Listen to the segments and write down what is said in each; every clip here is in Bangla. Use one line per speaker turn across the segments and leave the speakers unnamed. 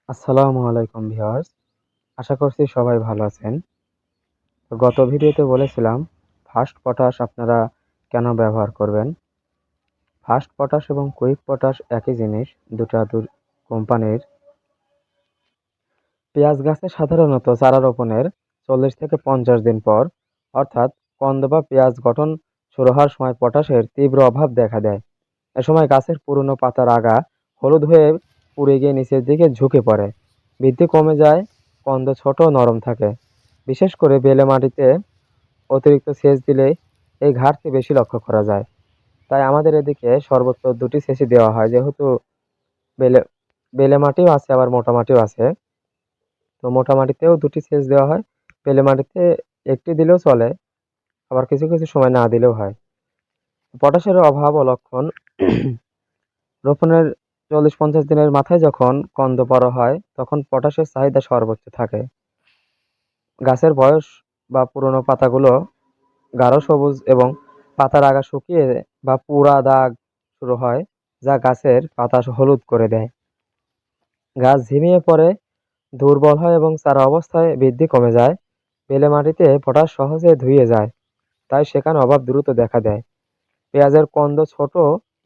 আসসালামু আলাইকুম ভিউয়ার্স। আশা করছি সবাই ভালো আছেন। তো গত ভিডিওতে বলেছিলাম ফাস্ট পটাশ আপনারা কেন ব্যবহার করবেন। ফাস্ট পটাশ এবং কুইক পটাশ একই জিনিস, দুটো কোম্পানির। পেঁয়াজ গাছে সাধারণত চারা রোপণের 40 থেকে 50 দিন পর, অর্থাৎ কন্দ বা পেঁয়াজ গঠন শুরু হওয়ার সময় পটাশের তীব্র অভাব দেখা দেয়। এ সময় গাছের পুরনো পাতার আগা হলুদ হয়ে পুড়ে গিয়ে নিচের দিকে ঝুঁকে পড়ে, বৃদ্ধি কমে যায়, কন্দ ছোট ও নরম থাকে। বিশেষ করে বেলে মাটিতে অতিরিক্ত সেচ দিলে এই ঘাটতি বেশি লক্ষ্য করা যায়। তাই আমাদের এদিকে সর্বোচ্চ 2টি সেচই দেওয়া হয়, যেহেতু বেলে বেলে মাটিও আছে আবার মোটা মাটিও আছে। তো মোটা মাটিতেও 2টি সেচ দেওয়া হয়, বেলে মাটিতে একটি দিলেও চলে, আবার কিছু কিছু সময় না দিলেও হয়। পটাশের অভাব ও লক্ষণ। রোপণের 40-50 দিনের মাথায় যখন কন্দ বড় হয় তখন পটাশের চাহিদা সর্বোচ্চ থাকে। গাছের বয়স বা পুরনো পাতাগুলো গাঢ় সবুজ এবং পাতার আগা শুকিয়ে বা পুড়া দাগ শুরু হয়, যা গাছের পাতা হলুদ করে দেয়। গাছ ঝিমিয়ে পড়ে, দুর্বল হয় এবং চারা অবস্থায় বৃদ্ধি কমে যায়। বেলে মাটিতে পটাশ সহজে ধুয়ে যায়, তাই সেখানে অভাব দ্রুত দেখা দেয়। পেঁয়াজের কন্দ ছোট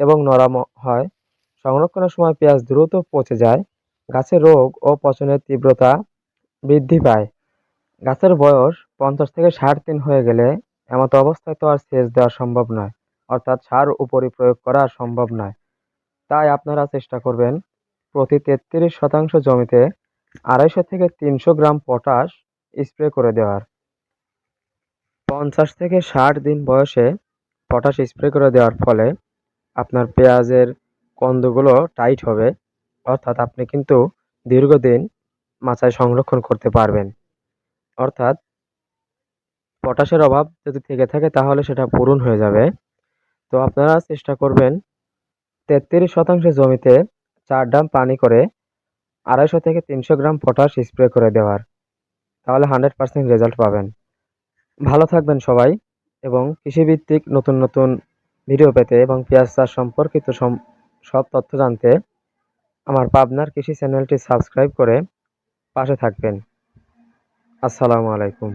এবং নরম হয়। সংরক্ষণের সময় পেঁয়াজ দ্রুত পচে যায়। গাছের রোগ ও পচনের তীব্রতা বৃদ্ধি পায়। গাছের বয়স 50 থেকে 60 দিন হয়ে গেলে এমত অবস্থায় তো আর সেচ দেওয়া সম্ভব নয়, অর্থাৎ সার উপরি প্রয়োগ করা সম্ভব নয়। তাই আপনারা চেষ্টা করবেন প্রতি 33% জমিতে 250 থেকে 300 গ্রাম পটাশ স্প্রে করে দেওয়ার। 50 থেকে 60 দিন বয়সে পটাশ স্প্রে করে দেওয়ার ফলে আপনার পেঁয়াজের কন্দগুলো টাইট হবে, অর্থাৎ আপনি কিন্তু দীর্ঘদিন মাচায় সংরক্ষণ করতে পারবেন। অর্থাৎ পটাশের অভাব যদি থেকে থাকে তাহলে সেটা পূরণ হয়ে যাবে। তো আপনারা চেষ্টা করবেন 33% জমিতে 4 ড্রাম পানি করে 250 থেকে 300 গ্রাম পটাশ স্প্রে করে দেওয়ার। তাহলে 100% রেজাল্ট পাবেন। ভালো থাকবেন সবাই, এবং কৃষিভিত্তিক নতুন নতুন ভিডিও পেতে এবং পেঁয়াজ চাষ সম্পর্কিত সব তথ্য জানতে আমার পাবনার কৃষি চ্যানেলটি সাবস্ক্রাইব করে পাশে থাকবেন। আসসালামু আলাইকুম।